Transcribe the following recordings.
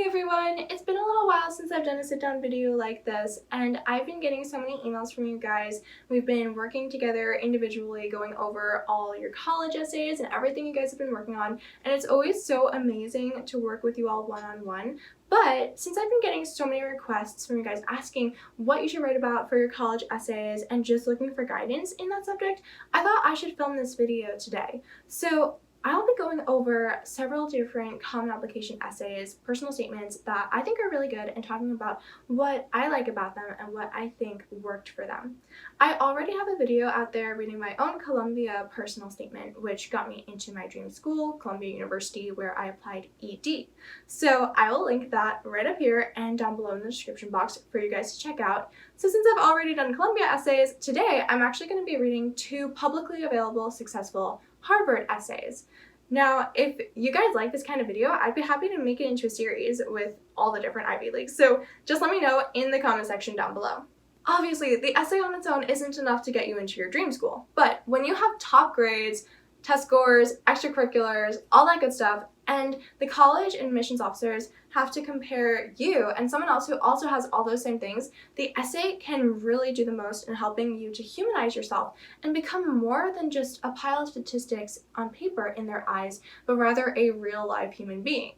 Hey everyone, it's been a little while since I've done a sit-down video like this, and I've been getting so many emails from you guys. We've been working together individually, going over all your college essays and everything you guys have been working on, and it's always so amazing to work with you all one-on-one. But since I've been getting so many requests from you guys asking what you should write about for your college essays and just looking for guidance in that subject, I thought I should film this video today. So I'll be going over several different common application essays, personal statements that I think are really good, and talking about what I like about them and what I think worked for them. I already have a video out there reading my own Columbia personal statement, which got me into my dream school, Columbia University, where I applied ED. So I will link that right up here and down below in the description box for you guys to check out. So since I've already done Columbia essays, today I'm actually going to be reading 2 publicly available successful Harvard essays. Now, if you guys like this kind of video, I'd be happy to make it into a series with all the different Ivy Leagues, so just let me know in the comment section down below. Obviously, the essay on its own isn't enough to get you into your dream school, but when you have top grades, test scores, extracurriculars, all that good stuff, and the college admissions officers have to compare you and someone else who also has all those same things, the essay can really do the most in helping you to humanize yourself and become more than just a pile of statistics on paper in their eyes, but rather a real live human being.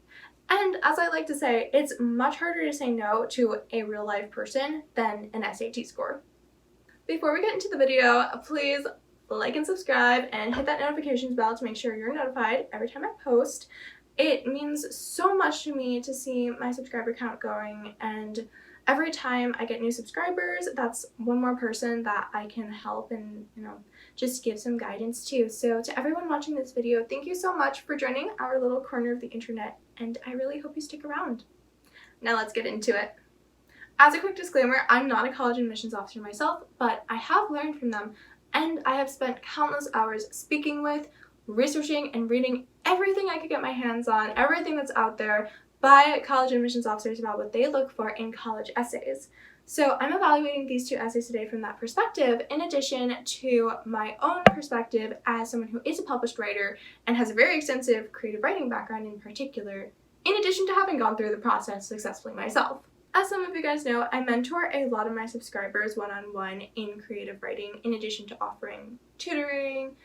And as I like to say, it's much harder to say no to a real life person than an SAT score. Before we get into the video, please like and subscribe and hit that notifications bell to make sure you're notified every time I post. It means so much to me to see my subscriber count going, and every time I get new subscribers, that's one more person that I can help and, just give some guidance to. So to everyone watching this video, thank you so much for joining our little corner of the internet, and I really hope you stick around. Now let's get into it. As a quick disclaimer, I'm not a college admissions officer myself, but I have learned from them, and I have spent countless hours speaking with, researching, and reading everything I could get my hands on, everything that's out there by college admissions officers about what they look for in college essays. So I'm evaluating these 2 essays today from that perspective, in addition to my own perspective as someone who is a published writer and has a very extensive creative writing background in particular, in addition to having gone through the process successfully myself. As some of you guys know, I mentor a lot of my subscribers one-on-one in creative writing, in addition to offering tutoring,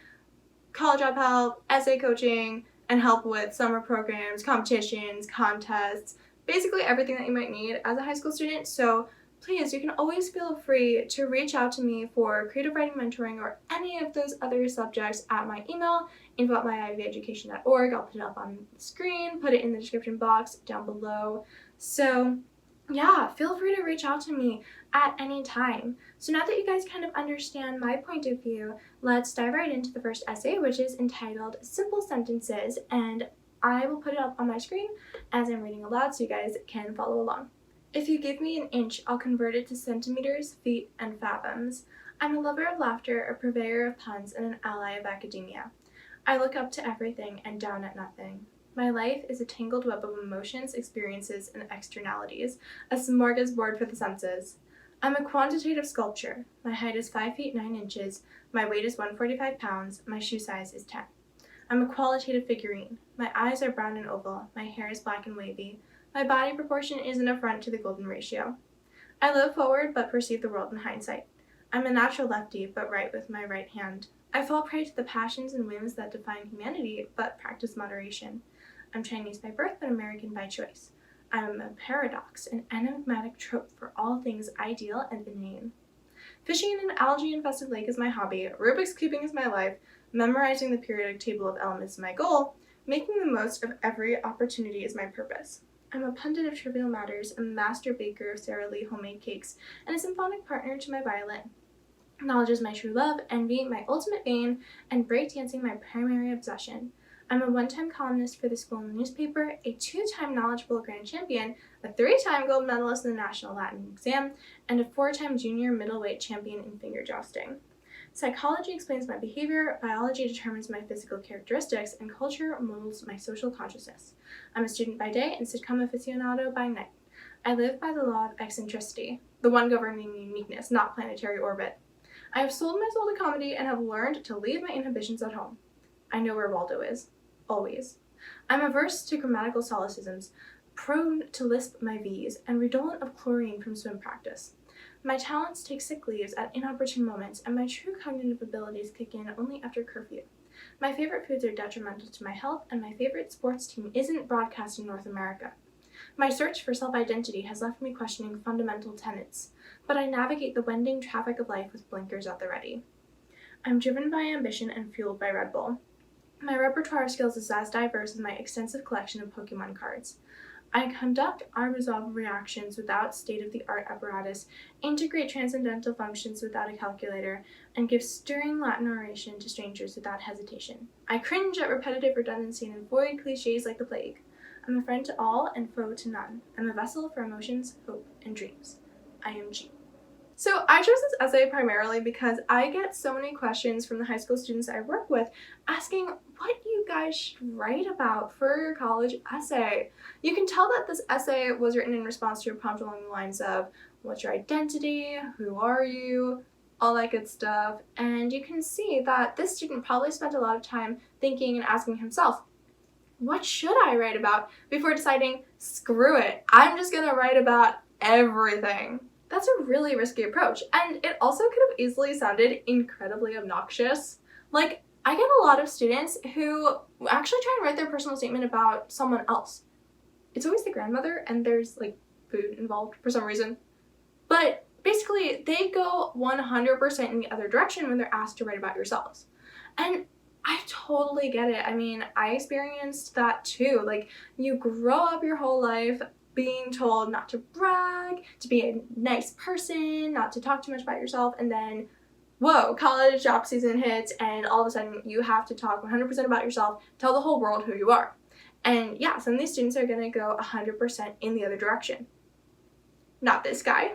college job help, essay coaching, and help with summer programs, competitions, contests, basically everything that you might need as a high school student. So please, you can always feel free to reach out to me for creative writing mentoring or any of those other subjects at my email, info@myiveducation.org. I'll put it up on the screen, put it in the description box down below. So yeah, feel free to reach out to me at any time. So now that you guys kind of understand my point of view, let's dive right into the first essay, which is entitled Simple Sentences, and I will put it up on my screen as I'm reading aloud so you guys can follow along. If you give me an inch, I'll convert it to centimeters, feet, and fathoms. I'm a lover of laughter, a purveyor of puns, and an ally of academia. I look up to everything and down at nothing. My life is a tangled web of emotions, experiences, and externalities, a smorgasbord for the senses. I'm a quantitative sculpture. My height is 5 feet 9 inches, my weight is 145 pounds, my shoe size is 10. I'm a qualitative figurine. My eyes are brown and oval, my hair is black and wavy, my body proportion is an affront to the golden ratio. I live forward but perceive the world in hindsight. I'm a natural lefty, but write with my right hand. I fall prey to the passions and whims that define humanity, but practice moderation. I'm Chinese by birth, but American by choice. I'm a paradox, an enigmatic trope for all things ideal and inane. Fishing in an algae-infested lake is my hobby, Rubik's Cubing is my life, memorizing the periodic table of elements is my goal, making the most of every opportunity is my purpose. I'm a pundit of trivial matters, a master baker of Sara Lee homemade cakes, and a symphonic partner to my violin. Knowledge is my true love, envy my ultimate bane, and breakdancing my primary obsession. I'm a 1-time columnist for the school newspaper, a 2-time Knowledge Bowl grand champion, a 3-time gold medalist in the National Latin exam, and a 4-time junior middleweight champion in finger jousting. Psychology explains my behavior, biology determines my physical characteristics, and culture molds my social consciousness. I'm a student by day and sitcom aficionado by night. I live by the law of eccentricity, the one governing uniqueness, not planetary orbit. I have sold my soul to comedy and have learned to leave my inhibitions at home. I know where Waldo is. Always. I'm averse to grammatical solecisms. prone to lisp my V's, and redolent of chlorine from swim practice. My talents take sick leaves at inopportune moments, and my true cognitive abilities kick in only after curfew. My favorite foods are detrimental to my health, and my favorite sports team isn't broadcast in North America. My search for self-identity has left me questioning fundamental tenets, but I navigate the wending traffic of life with blinkers at the ready. I'm driven by ambition and fueled by Red Bull. My repertoire of skills is as diverse as my extensive collection of Pokemon cards. I conduct unresolved reactions without state-of-the-art apparatus, integrate transcendental functions without a calculator, and give stirring Latin oration to strangers without hesitation. I cringe at repetitive redundancy and avoid cliches like the plague. I'm a friend to all and foe to none. I'm a vessel for emotions, hope, and dreams. I am G. So I chose this essay primarily because I get so many questions from the high school students I work with asking what you guys should write about for your college essay. You can tell that this essay was written in response to a prompt along the lines of, what's your identity, who are you, all that good stuff. And you can see that this student probably spent a lot of time thinking and asking himself, what should I write about, before deciding, screw it, I'm just gonna write about everything. That's a really risky approach, and it also could have easily sounded incredibly obnoxious. Like, I get a lot of students who actually try and write their personal statement about someone else. It's always the grandmother, and there's like food involved for some reason. But basically, they go 100% in the other direction when they're asked to write about yourselves. And I totally get it. I mean, I experienced that too. Like, you grow up your whole life being told not to brag, to be a nice person, not to talk too much about yourself, and then, whoa, college job season hits, and all of a sudden you have to talk 100% about yourself, tell the whole world who you are. And yeah, some of these students are gonna go 100% in the other direction. Not this guy.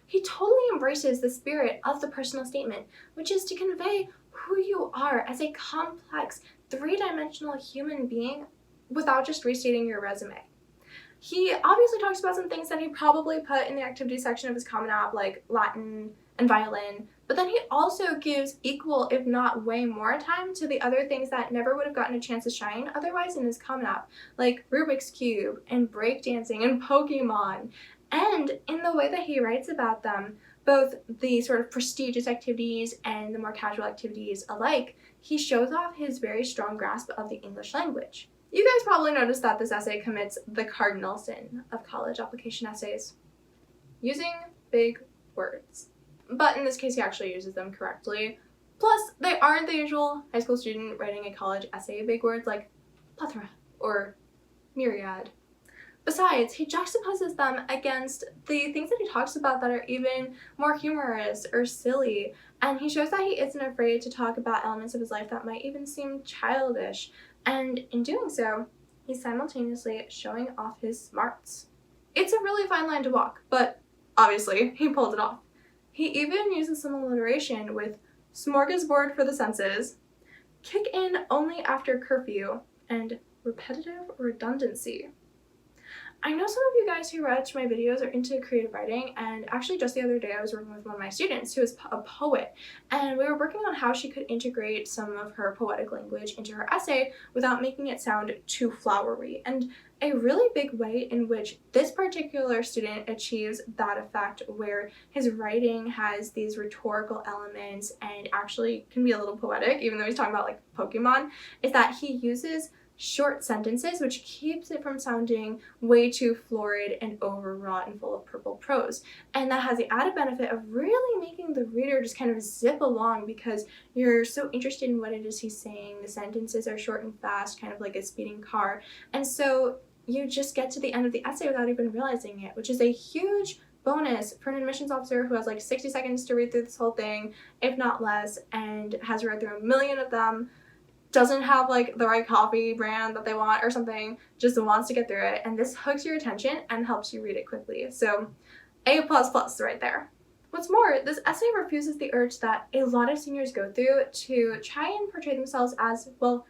He totally embraces the spirit of the personal statement, which is to convey who you are as a complex, three-dimensional human being without just restating your resume. He obviously talks about some things that he probably put in the activity section of his Common App, like Latin and violin, but then he also gives equal, if not way more time to the other things that never would have gotten a chance to shine otherwise in his Common App, like Rubik's Cube and breakdancing and Pokemon. And in the way that he writes about them, both the sort of prestigious activities and the more casual activities alike, he shows off his very strong grasp of the English language. You guys probably noticed that this essay commits the cardinal sin of college application essays, using big words. But in this case, he actually uses them correctly. Plus, they aren't the usual high school student writing a college essay big words like plethora or myriad. Besides, he juxtaposes them against the things that he talks about that are even more humorous or silly, and he shows that he isn't afraid to talk about elements of his life that might even seem childish. And in doing so, he's simultaneously showing off his smarts. It's a really fine line to walk, but obviously he pulled it off. He even uses some alliteration with smorgasbord for the senses, kick in only after curfew, and repetitive redundancy. I know some of you guys who watch my videos are into creative writing, and actually just the other day I was working with one of my students who is a poet, and we were working on how she could integrate some of her poetic language into her essay without making it sound too flowery. And a really big way in which this particular student achieves that effect, where his writing has these rhetorical elements and actually can be a little poetic, even though he's talking about like Pokemon, is that he uses short sentences, which keeps it from sounding way too florid and overwrought and full of purple prose. And that has the added benefit of really making the reader just kind of zip along because you're so interested in what it is he's saying. The sentences are short and fast, kind of like a speeding car. And so you just get to the end of the essay without even realizing it, which is a huge bonus for an admissions officer who has like 60 seconds to read through this whole thing, if not less, and has read through a million of them, doesn't have like the right coffee brand that they want or something, just wants to get through it, and this hooks your attention and helps you read it quickly. So A++ right there. What's more, this essay refuses the urge that a lot of seniors go through to try and portray themselves as, well,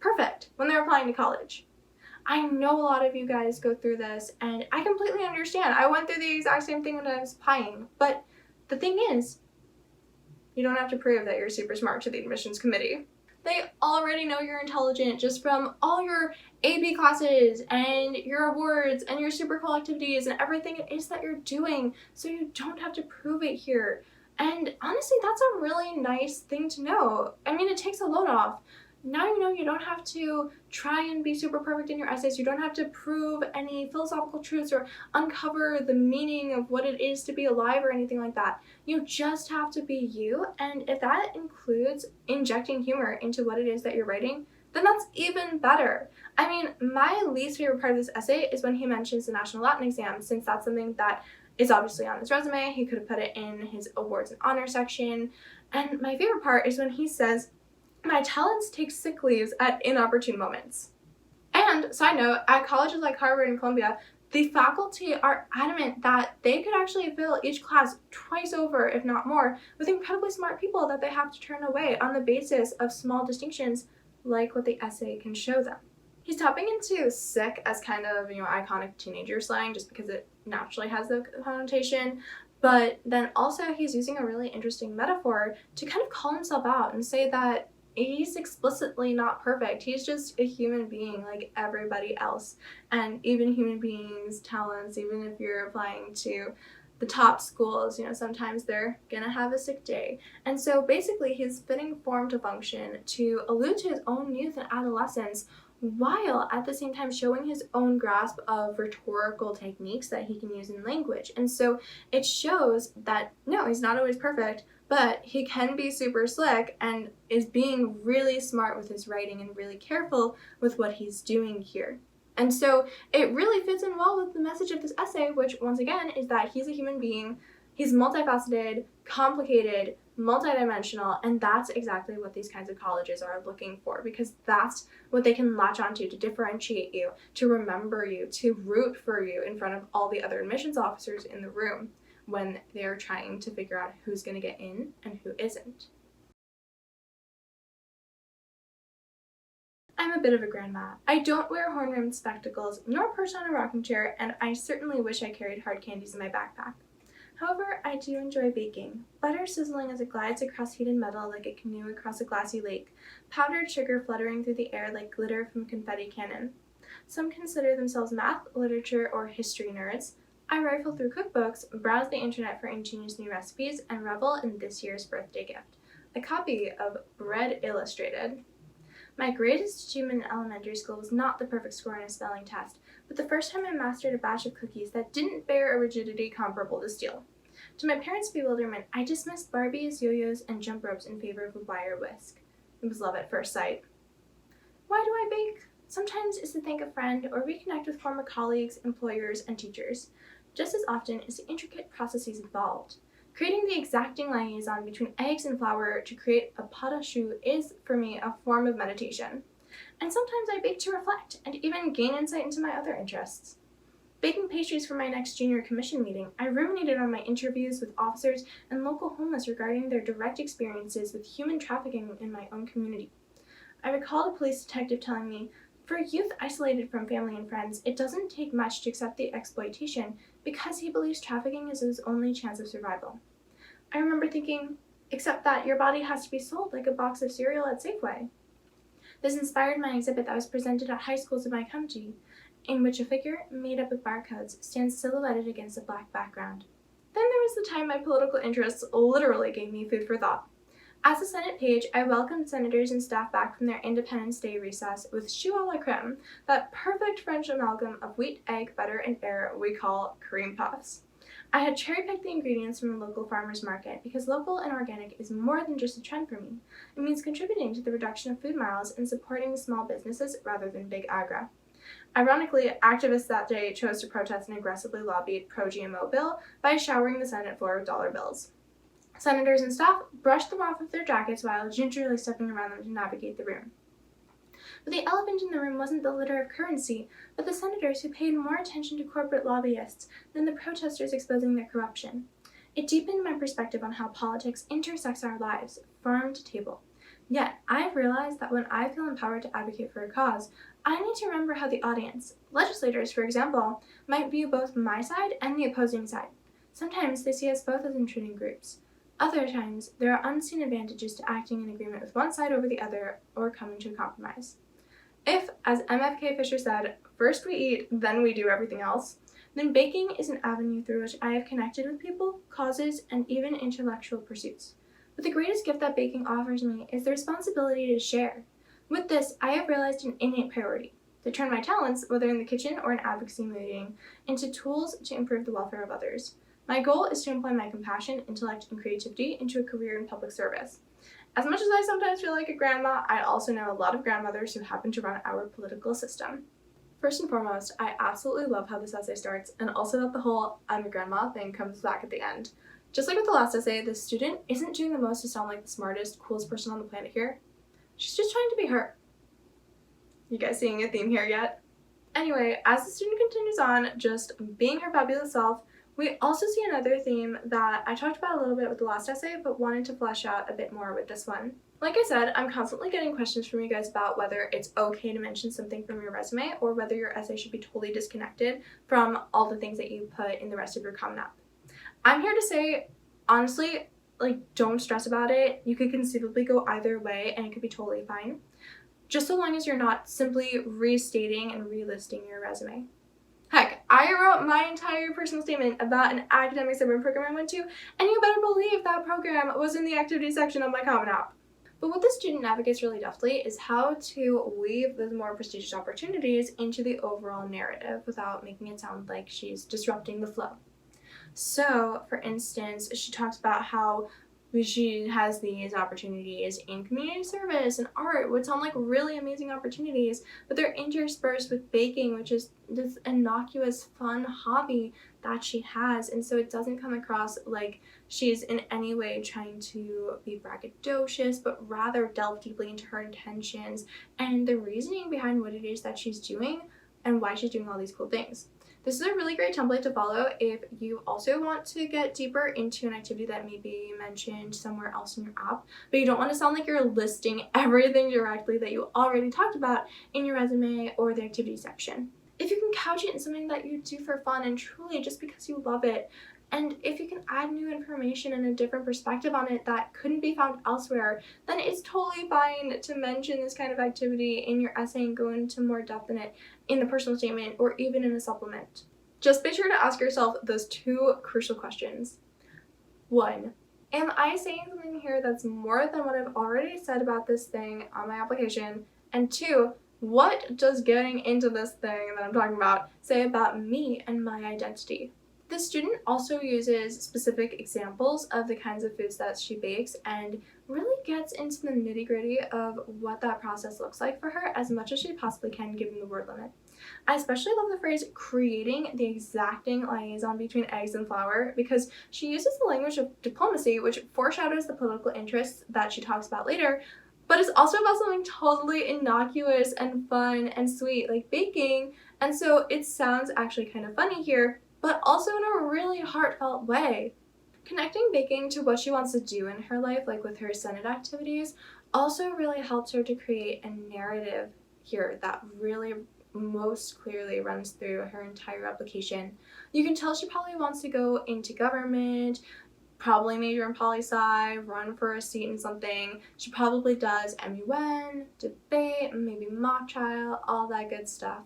perfect when they're applying to college. I know a lot of you guys go through this, and I completely understand. I went through the exact same thing when I was applying, but the thing is, you don't have to prove that you're super smart to the admissions committee. They already know you're intelligent just from all your AP classes and your awards and your super cool activities and everything it is that you're doing, so you don't have to prove it here. And honestly, that's a really nice thing to know. I mean, it takes a load off. Now you know you don't have to try and be super perfect in your essays. You don't have to prove any philosophical truths or uncover the meaning of what it is to be alive or anything like that. You just have to be you, and if that includes injecting humor into what it is that you're writing, then that's even better. I mean, my least favorite part of this essay is when he mentions the National Latin exam, since that's something that is obviously on his resume. He could have put it in his awards and honor section. And my favorite part is when he says, "My talents take sick leaves at inopportune moments." And side note, at colleges like Harvard and Columbia, the faculty are adamant that they could actually fill each class twice over, if not more, with incredibly smart people that they have to turn away on the basis of small distinctions like what the essay can show them. He's tapping into sick as kind of, iconic teenager slang just because it naturally has the connotation, but then also he's using a really interesting metaphor to kind of call himself out and say that he's explicitly not perfect. He's just a human being like everybody else. And even human beings' talents, even if you're applying to the top schools, sometimes they're gonna have a sick day. And so basically he's fitting form to function to allude to his own youth and adolescence while at the same time showing his own grasp of rhetorical techniques that he can use in language. And so it shows that no, he's not always perfect, but he can be super slick and is being really smart with his writing and really careful with what he's doing here. And so it really fits in well with the message of this essay, which once again is that he's a human being, he's multifaceted, complicated, multidimensional, and that's exactly what these kinds of colleges are looking for, because that's what they can latch onto to differentiate you, to remember you, to root for you in front of all the other admissions officers in the room when they're trying to figure out who's going to get in and who isn't. I'm a bit of a grandma. I don't wear horn-rimmed spectacles nor perch on a rocking chair, and I certainly wish I carried hard candies in my backpack. However, I do enjoy baking. Butter sizzling as it glides across heated metal like a canoe across a glassy lake, powdered sugar fluttering through the air like glitter from a confetti cannon. Some consider themselves math, literature, or history nerds. I rifle through cookbooks, browse the internet for ingenious new recipes, and revel in this year's birthday gift, a copy of Bread Illustrated. My greatest achievement in elementary school was not the perfect score on a spelling test, but the first time I mastered a batch of cookies that didn't bear a rigidity comparable to steel. To my parents' bewilderment, I dismissed Barbies, yo-yos, and jump ropes in favor of a wire whisk. It was love at first sight. Why do I bake? Sometimes it's to thank a friend or reconnect with former colleagues, employers, and teachers. Just as often is the intricate processes involved. Creating the exacting liaison between eggs and flour to create a pâte à choux is, for me, a form of meditation. And sometimes I bake to reflect and even gain insight into my other interests. Baking pastries for my next junior commission meeting, I ruminated on my interviews with officers and local homeless regarding their direct experiences with human trafficking in my own community. I recall a police detective telling me, for youth isolated from family and friends, it doesn't take much to accept the exploitation because he believes trafficking is his only chance of survival. I remember thinking, except that your body has to be sold like a box of cereal at Safeway. This inspired my exhibit that was presented at high schools in my county, in which a figure made up of barcodes stands silhouetted against a black background. Then there was the time my political interests literally gave me food for thought. As a Senate page, I welcomed senators and staff back from their Independence Day recess with choux à la crème, that perfect French amalgam of wheat, egg, butter, and air we call cream puffs. I had cherry-picked the ingredients from a local farmer's market because local and organic is more than just a trend for me. It means contributing to the reduction of food miles and supporting small businesses rather than big agra. Ironically, activists that day chose to protest an aggressively lobbied pro-GMO bill by showering the Senate floor with dollar bills. Senators and staff brushed them off with their jackets while gingerly stepping around them to navigate the room. But the elephant in the room wasn't the litter of currency, but the senators who paid more attention to corporate lobbyists than the protesters exposing their corruption. It deepened my perspective on how politics intersects our lives, farm to table. Yet, I've realized that when I feel empowered to advocate for a cause, I need to remember how the audience, legislators for example, might view both my side and the opposing side. Sometimes they see us both as intruding groups. Other times, there are unseen advantages to acting in agreement with one side over the other or coming to a compromise. If, as MFK Fisher said, first we eat, then we do everything else, then baking is an avenue through which I have connected with people, causes, and even intellectual pursuits. But the greatest gift that baking offers me is the responsibility to share. With this, I have realized an innate priority: to turn my talents, whether in the kitchen or an advocacy meeting, into tools to improve the welfare of others. My goal is to employ my compassion, intellect, and creativity into a career in public service. As much as I sometimes feel like a grandma, I also know a lot of grandmothers who happen to run our political system. First and foremost, I absolutely love how this essay starts, and also that the whole "I'm a grandma" thing comes back at the end. Just like with the last essay, the student isn't doing the most to sound like the smartest, coolest person on the planet here. She's just trying to be her. You guys seeing a theme here yet? Anyway, as the student continues on, just being her fabulous self, we also see another theme that I talked about a little bit with the last essay, but wanted to flesh out a bit more with this one. Like I said, I'm constantly getting questions from you guys about whether it's okay to mention something from your resume or whether your essay should be totally disconnected from all the things that you put in the rest of your Common App. I'm here to say, honestly, don't stress about it. You could conceivably go either way and it could be totally fine, just so long as you're not simply restating and relisting your resume. Heck, I wrote my entire personal statement about an academic summer program I went to, and you better believe that program was in the activity section of my Common App. But what the student navigates really deftly is how to weave those more prestigious opportunities into the overall narrative without making it sound like she's disrupting the flow. So, for instance, she talks about how she has these opportunities in community service and art, which sound like really amazing opportunities, but they're interspersed with baking, which is this innocuous, fun hobby that she has, and so it doesn't come across like she's in any way trying to be braggadocious, but rather delve deeply into her intentions and the reasoning behind what it is that she's doing and why she's doing all these cool things. This is a really great template to follow if you also want to get deeper into an activity that may be mentioned somewhere else in your app, but you don't want to sound like you're listing everything directly that you already talked about in your resume or the activity section. If you can couch it in something that you do for fun and truly just because you love it, and if you can add new information and a different perspective on it that couldn't be found elsewhere, then it's totally fine to mention this kind of activity in your essay and go into more depth in it in the personal statement or even in a supplement. Just be sure to ask yourself those two crucial questions. 1. Am I saying something here that's more than what I've already said about this thing on my application? And 2, what does getting into this thing that I'm talking about say about me and my identity? The student also uses specific examples of the kinds of foods that she bakes and really gets into the nitty-gritty of what that process looks like for her as much as she possibly can given the word limit. I especially love the phrase creating the exacting liaison between eggs and flour because she uses the language of diplomacy, which foreshadows the political interests that she talks about later, but it's also about something totally innocuous and fun and sweet like baking, and so it sounds actually kind of funny here, but also in a really heartfelt way. Connecting baking to what she wants to do in her life, like with her Senate activities, also really helps her to create a narrative here that really most clearly runs through her entire application. You can tell she probably wants to go into government, probably major in poli-sci, run for a seat in something. She probably does MUN, debate, maybe mock trial, all that good stuff.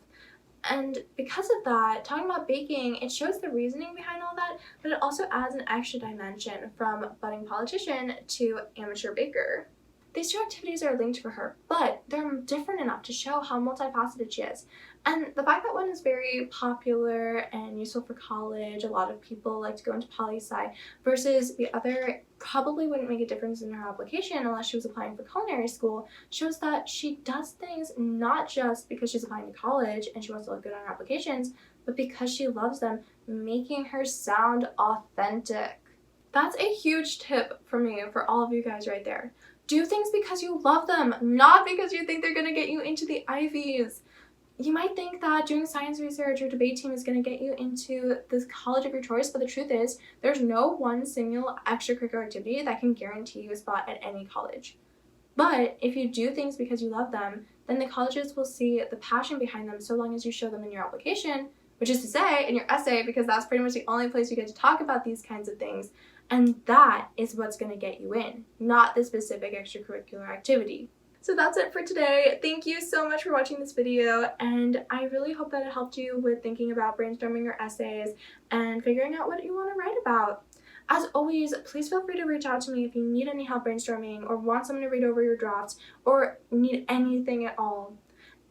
And because of that, talking about baking, it shows the reasoning behind all that, but it also adds an extra dimension from budding politician to amateur baker. These two activities are linked for her, but they're different enough to show how multifaceted she is. And the fact that one is very popular and useful for college, a lot of people like to go into poli-sci, versus the other probably wouldn't make a difference in her application unless she was applying for culinary school, shows that she does things not just because she's applying to college and she wants to look good on her applications, but because she loves them, making her sound authentic. That's a huge tip for me for all of you guys right there. Do things because you love them, not because you think they're going to get you into the Ivies. You might think that doing science research or debate team is going to get you into the college of your choice, but the truth is there's no one single extracurricular activity that can guarantee you a spot at any college. But if you do things because you love them, then the colleges will see the passion behind them so long as you show them in your application, which is to say in your essay, because that's pretty much the only place you get to talk about these kinds of things. And that is what's going to get you in, not the specific extracurricular activity. So that's it for today. Thank you so much for watching this video, and I really hope that it helped you with thinking about brainstorming your essays and figuring out what you want to write about. As always, please feel free to reach out to me if you need any help brainstorming or want someone to read over your drafts or need anything at all.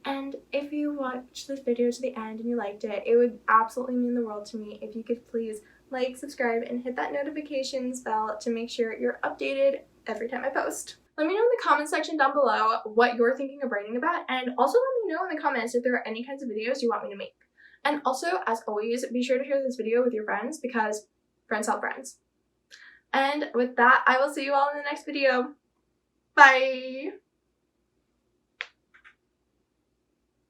And if you watched this video to the end and you liked it, it would absolutely mean the world to me if you could please like, subscribe, and hit that notifications bell to make sure you're updated every time I post. Let me know in the comment section down below what you're thinking of writing about, and also let me know in the comments if there are any kinds of videos you want me to make. And also, as always, be sure to share this video with your friends because friends help friends. And with that, I will see you all in the next video. Bye!